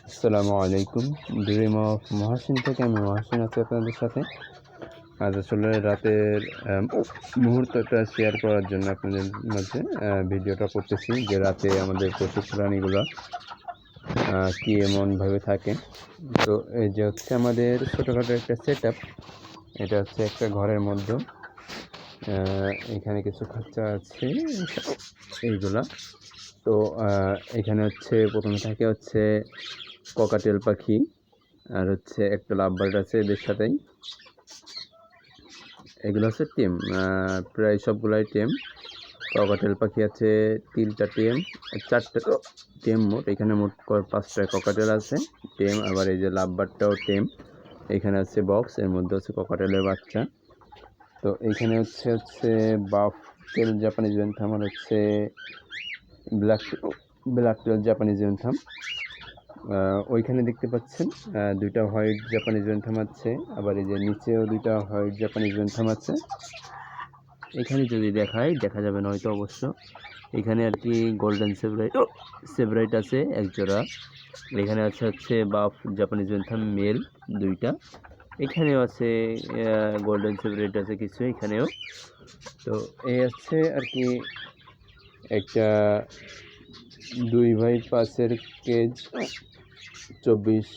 আসসালামু আলাইকুম। Dream of Mohsin থেকে আমি মহাসিন আছি আপনাদের সাথে। আজ আসলে রাতের মুহূর্তটা শেয়ার করার জন্য আপনাদের মাঝে ভিডিওটা করতেছি যে রাতে আমাদের পশু প্রাণীগুলো কী এমনভাবে থাকে। তো এই যে হচ্ছে আমাদের ছোটোখাটো একটা সেট আপ। এটা হচ্ছে একটা ঘরের মধ্যে এখানে কিছু খাঁচা আছে এইগুলা। তো এখানে হচ্ছে প্রথমে থাকে হচ্ছে ককাটেল পাখি, আর হচ্ছে একটা লাভবার্ড আছে এদের সাথেই। এগুলো হচ্ছে টেম, প্রায় সবগুলাই টেম। ককাটেল পাখি আছে 3টা টেম, 4টা টেম মোট। এখানে মোট 5টা ককাটেল আছে টেম। আবার এই যে লাভবার্ডটাও টেম। এখানে আছে বক্স, এর মধ্যে হচ্ছে ককাটেলের বাচ্চা। তো এইখানে হচ্ছে বাফ টেল জাপানিজ ব্যান্থাম, আর হচ্ছে ব্ল্যাক টেল জাপানিজ ব্যান্থাম। ওইখানে দেখতে পাচ্ছেন 2টা হোয়াইট জাপানিজ ব্যান্থাম আছে। আবার এই যে নিচেও 2টা হোয়াইট জাপানিজ ব্যান্থাম আছে। এখানে যদি দেখা যাবে না হয়তো অবশ্য। এখানে আর কি গোল্ডেন সেভরাইট আছে এক জোড়া। এখানে আছে হচ্ছে বাফ জাপানিজ ব্যান্থাম মেল 2টা। এখানেও আছে গোল্ডেন সেভরাইট আছে কিছু এখানেও। তো এই আছে আর কি একটা 2x5 কেজ 24,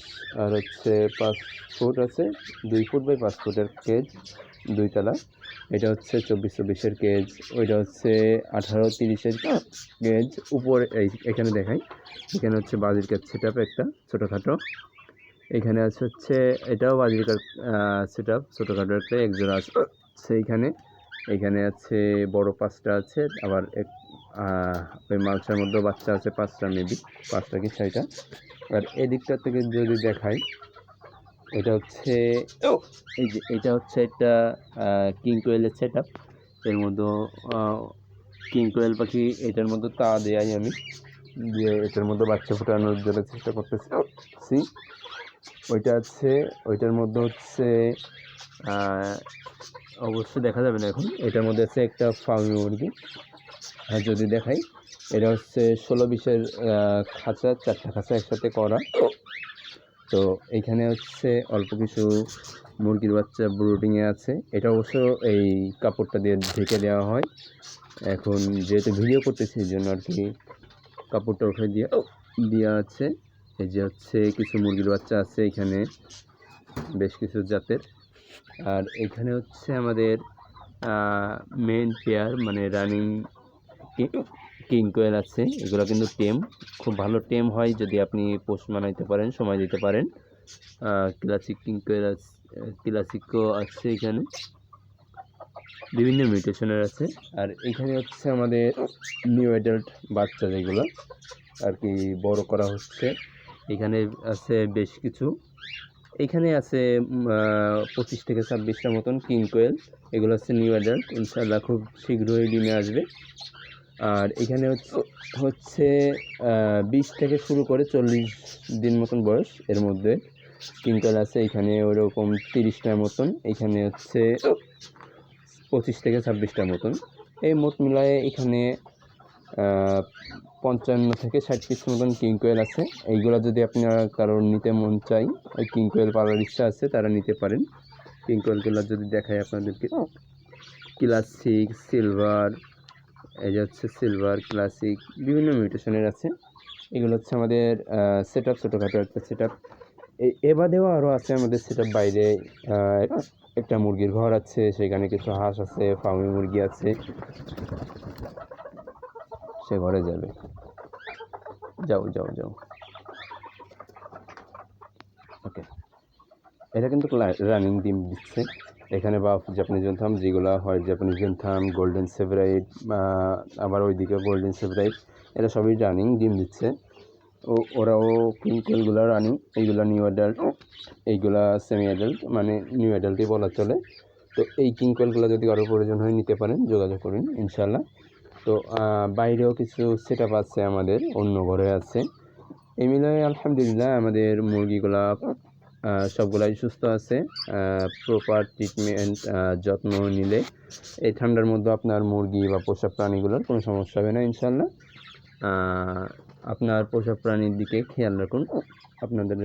আর হচ্ছে 5 ফুট আছে, 2 ফুট বাই 5 ফুটের কেজ, 2 তলা। এটা হচ্ছে 24-24 কেজ। ওইটা হচ্ছে 18-30 কেজ। উপরে এখানে দেখাই, এখানে হচ্ছে বাজিরকার সেট আপ একটা ছোটোখাটো। এখানে আছে হচ্ছে এটাও বাজিরকার সেট আপ ছোটোখাটো একটা এক জোড়া আছে সেইখানে। এখানে আছে বড় 5টা আছে। আবার ওই মালসার মধ্যেও বাচ্চা আছে 5টা, মেবি 5টা কি 6টা। আর এদিকটা থেকে যদি দেখাই, এটা হচ্ছে এই যে এটা হচ্ছে একটা কিং কোয়েলের সেট আপ। এর মধ্যে কিং কোয়েল পাখি এটার মধ্যে তা দেয়াই আমি দিয়ে এটার মধ্যে বাচ্চা ফোটানোর জন্য চেষ্টা করতেছি। ওইটা আছে, ওইটার মধ্যে হচ্ছে অবশ্যই দেখা যাবে না এখন। এটার মধ্যে আছে একটা ফার্মি মুরগি। আর যদি দেখাই, এটা হচ্ছে 16-20 খাঁচা, 4টা খাঁচা একসাথে করা। তো এইখানে হচ্ছে অল্প কিছু মুরগির বাচ্চা ব্রুডিংয়ে আছে। এটা অবশ্য এই কাপড়টা দিয়ে ঢেকে দেওয়া হয়। এখন যেহেতু ভিডিও করতেছি এই জন্য আর কি কাপড়টা উঠে দেওয়া আছে। এই যে হচ্ছে কিছু মুরগির বাচ্চা আছে এখানে, বেশ কিছু জাতের। আর এখানে হচ্ছে আমাদের মেন পেয়ার মানে রানিং কিং কোয়েল আছে। এগুলো কিন্তু টেম, খুব ভালো টেম হয় যদি আপনি পোষ মানাইতে পারেন, সময় দিতে পারেন। ক্লাসিক কিং কোয়েল আছে, ক্লাসিকও আছে এখানে, বিভিন্ন মিউটেশনের আছে। আর এখানে হচ্ছে আমাদের নিউ অ্যাডাল্ট বাচ্চা যেগুলো আর কি বড় করা হচ্ছে। এখানে আছে বেশ কিছু, এখানে আছে 25-26টা মতন কিং কোয়েল। এগুলো হচ্ছে নিউ অ্যাডাল্ট, ইনশাআল্লাহ খুব শীঘ্রই ডিমে আসবে। আর এখানে হচ্ছে 20 থেকে শুরু করে 40 দিন মতন বয়স এর মধ্যে কিং কোয়েল আছে। এখানে ওরকম 30টার মতন, এখানে হচ্ছে 25-26টার মতন। এই মোট মিলায়ে এখানে 55 থেকে 60 পিস মতন কিং কোয়েল আছে। এইগুলো যদি আপনার কারোর নিতে মন চাই, ওই কিং কোয়েল পালার ইচ্ছা আছে, তারা নিতে পারেন। কিং কোয়েলগুলো যদি দেখাই আপনাদেরকে, ক্লাসিক, সিলভার, এই যে হচ্ছে সিলভার, ক্লাসিক, বিভিন্ন মিউটেশনের আছে। এগুলো হচ্ছে আমাদের সেট আপ, ছোটোখাটো একটা সেট আপ। এ বাদেও আরও আছে আমাদের সেট আপ। বাইরে একটা মুরগির ঘর আছে, সেখানে কিছু হাঁস আছে, ফার্মি মুরগি আছে, সে ঘরে যাবে। যাও যাও যাও, ওকে। এটা কিন্তু রানিং ডিম দিচ্ছে। এখানে বাফ জাপানিজ ব্যান্থাম, যেগুলো white Japanese bantam, golden Sebright, আবার ওইদিকে গোল্ডেন সেভরাইট, এরা সবই রানিং ডিম দিচ্ছে। ওরাও কিং কোয়েলগুলো রানিং। এইগুলো নিউ অ্যাডাল্ট, এইগুলা সেমি অ্যাডাল্ট, মানে নিউ অ্যাডাল্টই বলা চলে। তো এই কিং কোয়েলগুলো যদি কারোর প্রয়োজন হয় নিতে পারেন, যোগাযোগ করুন ইনশাল্লাহ। তো বাইরেও কিছু সেট আপ আছে আমাদের, অন্য ঘরে আছে। এই মিলিয়ে আলহামদুলিল্লাহ আমাদের মুরগিগুলা সবগুলাই সুস্থ আছে। প্রপার ট্রিটমেন্ট, যত্ন নিলে এই ঠান্ডার মধ্যে আপনার মুরগি বা পোষা প্রাণীগুলোর কোনো সমস্যা হবে না ইনশাল্লাহ। আপনার পোষা প্রাণীর দিকে খেয়াল রাখুন। আপনাদের